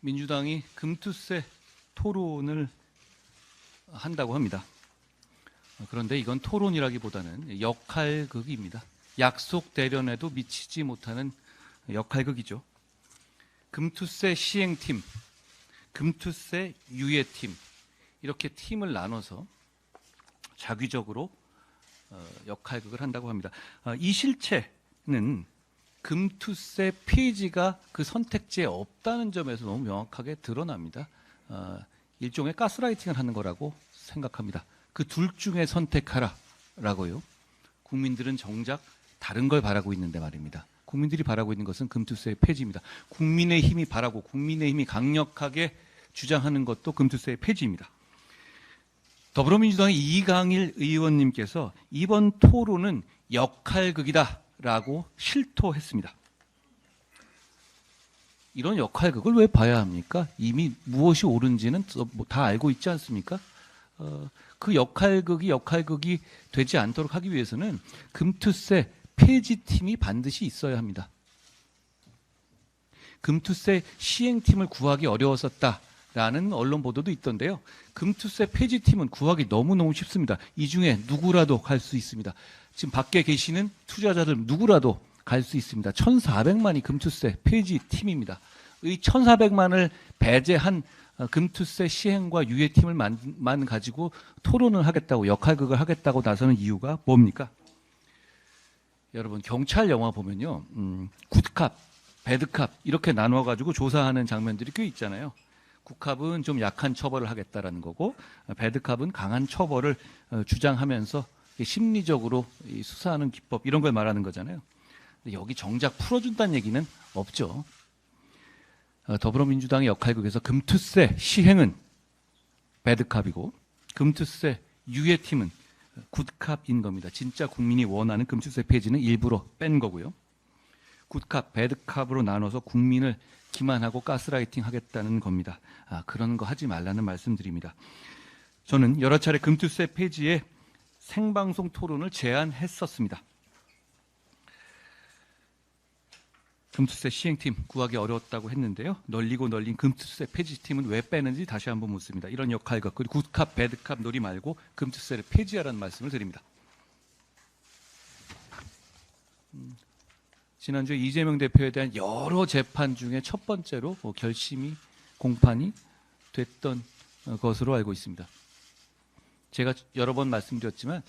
민주당이 금투세 토론을 한다고 합니다. 그런데 이건 토론이라기보다는 역할극입니다. 약속 대련에도 미치지 못하는 역할극이죠. 금투세 시행팀, 금투세 유예팀, 이렇게 팀을 나눠서 자기적으로 역할극을 한다고 합니다. 이 실체는 금투세 폐지가 그 선택지에 없다는 점에서 너무 명확하게 드러납니다. 일종의 가스라이팅을 하는 거라고 생각합니다. 그 둘 중에 선택하라라고요. 국민들은 정작 다른 걸 바라고 있는데 말입니다. 국민들이 바라고 있는 것은 금투세 폐지입니다. 국민의힘이 바라고 국민의힘이 강력하게 주장하는 것도 금투세 폐지입니다. 더불어민주당의 이강일 의원님께서 이번 토론은 역할극이다라고 실토했습니다. 이런 역할극을 왜 봐야 합니까? 이미 무엇이 옳은지는 다 알고 있지 않습니까? 그 역할극이 되지 않도록 하기 위해서는 금투세 폐지팀이 반드시 있어야 합니다. 금투세 시행팀을 구하기 어려웠었다라는 언론 보도도 있던데요. 금투세 폐지팀은 구하기 너무너무 쉽습니다. 이 중에 누구라도 갈 수 있습니다. 지금 밖에 계시는 투자자들 누구라도 갈 수 있습니다. 1,400만이 금투세 폐지팀입니다. 이 1,400만을 배제한 금투세 시행과 유예팀을 만 가지고 토론을 하겠다고, 역할극을 하겠다고 나서는 이유가 뭡니까? 여러분, 경찰 영화 보면요, 굿캅, 배드캅 이렇게 나눠가지고 조사하는 장면들이 꽤 있잖아요. 굿캅은 좀 약한 처벌을 하겠다라는 거고, 배드캅은 강한 처벌을 주장하면서 심리적으로 수사하는 기법 이런 걸 말하는 거잖아요. 근데 여기 정작 풀어준다는 얘기는 없죠. 더불어민주당의 역할극에서 금투세 시행은 배드캅이고 금투세 유예팀은 굿캅인 겁니다. 진짜 국민이 원하는 금투세 폐지는 일부러 뺀 거고요. 굿캅, 배드캅으로 나눠서 국민을 기만하고 가스라이팅 하겠다는 겁니다. 그런 거 하지 말라는 말씀드립니다. 저는 여러 차례 금투세 폐지에 생방송 토론을 제안했었습니다. 금투세 시행팀 구하기 어려웠다고 했는데요. 널리고 널린 금투세 폐지팀은 왜 빼는지 다시 한번 묻습니다. 이런 역할극, 그리고 굿캅, 배드캅 놀이 말고 금투세를 폐지하라는 말씀을 드립니다. 지난주에 이재명 대표에 대한 여러 재판 중에 첫 번째로 결심이 공판이 됐던 것으로 알고 있습니다. 제가 여러 번 말씀드렸지만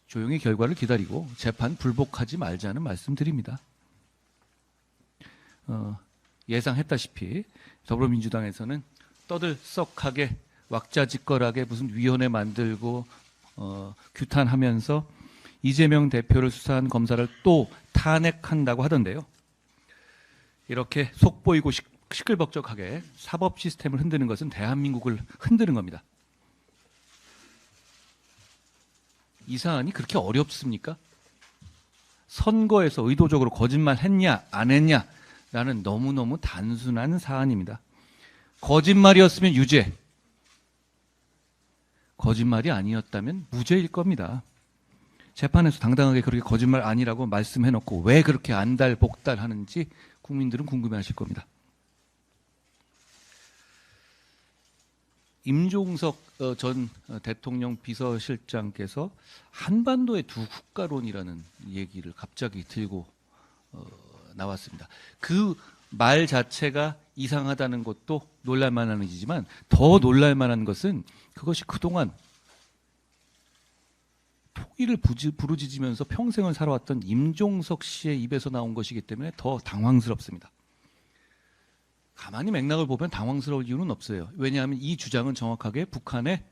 조용히 결과를 기다리고 재판 불복하지 말자는 말씀드립니다. 예상했다시피 더불어민주당에서는 떠들썩하게 왁자지껄하게 무슨 위원회 만들고 규탄하면서 이재명 대표를 수사한 검사를 또 탄핵한다고 하던데요. 이렇게 속보이고 시끌벅적하게 사법 시스템을 흔드는 것은 대한민국을 흔드는 겁니다. 이 사안이 그렇게 어렵습니까? 선거에서 의도적으로 거짓말 했냐 안 했냐 라는 너무너무 단순한 사안입니다. 거짓말이었으면 유죄, 거짓말이 아니었다면 무죄일 겁니다. 재판에서 당당하게 그렇게 거짓말 아니라고 말씀해놓고 왜 그렇게 안달복달하는지 국민들은 궁금해하실 겁니다. 임종석 전 대통령 비서실장께서 한반도의 두 국가론이라는 얘기를 갑자기 들고 나왔습니다. 그 말 자체가 이상하다는 것도 놀랄만한 일이지만 더 놀랄만한 것은 그것이 그동안 통일을 부르짖으면서 평생을 살아왔던 임종석 씨의 입에서 나온 것이기 때문에 더 당황스럽습니다. 가만히 맥락을 보면 당황스러울 이유는 없어요. 왜냐하면 이 주장은 정확하게 북한의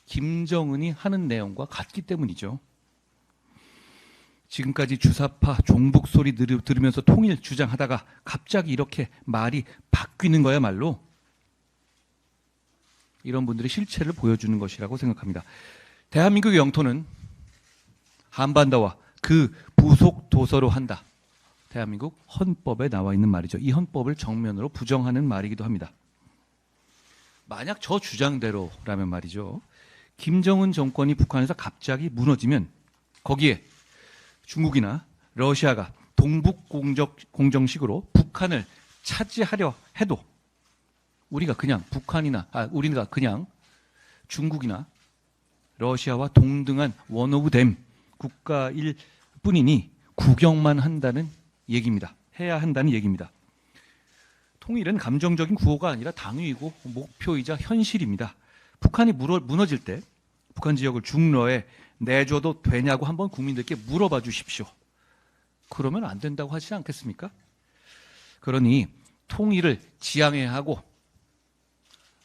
김정은이 하는 내용과 같기 때문이죠. 지금까지 주사파 종북 소리 들으면서 통일 주장하다가 갑자기 이렇게 말이 바뀌는 거야말로 이런 분들의 실체를 보여주는 것이라고 생각합니다. 대한민국의 영토는 한반도와 그 부속 도서로 한다. 대한민국 헌법에 나와 있는 말이죠. 이 헌법을 정면으로 부정하는 말이기도 합니다. 만약 저 주장대로라면 말이죠. 김정은 정권이 북한에서 갑자기 무너지면 거기에 중국이나 러시아가 동북 공정식으로 북한을 차지하려 해도 우리가 그냥 우리가 그냥 중국이나 러시아와 동등한 원 오브 댐 국가일 뿐이니 구경만 한다는 얘기입니다. 해야 한다는 얘기입니다. 통일은 감정적인 구호가 아니라 당위이고 목표이자 현실입니다. 북한이 무너질 때 북한 지역을 중러에 내줘도 되냐고 한번 국민들께 물어봐 주십시오. 그러면 안 된다고 하지 않겠습니까? 그러니 통일을 지향해야 하고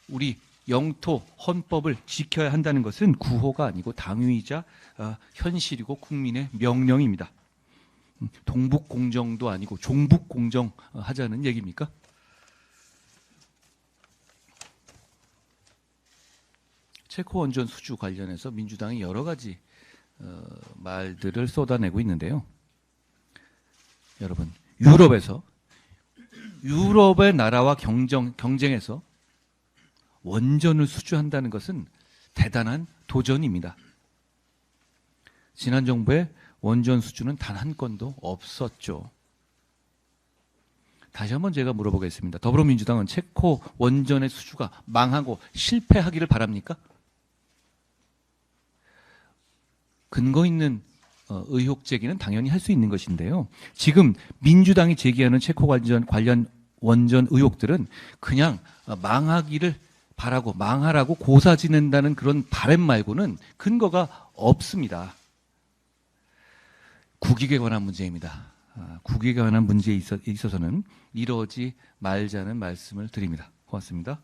우리 영토 헌법을 지켜야 한다는 것은 구호가 아니고 당위이자 현실이고 국민의 명령입니다. 동북공정도 아니고 종북공정 하자는 얘기입니까? 체코 원전 수주 관련해서 민주당이 여러 가지 말들을 쏟아내고 있는데요. 여러분, 유럽의 나라와 경쟁해서 원전을 수주한다는 것은 대단한 도전입니다. 지난 정부의 원전 수주는 단 한 건도 없었죠. 다시 한번 제가 물어보겠습니다. 더불어민주당은 체코 원전의 수주가 망하고 실패하기를 바랍니까? 근거 있는 의혹 제기는 당연히 할 수 있는 것인데요. 지금 민주당이 제기하는 체코 관련 원전 의혹들은 그냥 망하기를 바라고 망하라고 고사 지낸다는 그런 바람 말고는 근거가 없습니다. 국익에 관한 문제입니다. 국익에 관한 문제에 있어서는 이러지 말자는 말씀을 드립니다. 고맙습니다.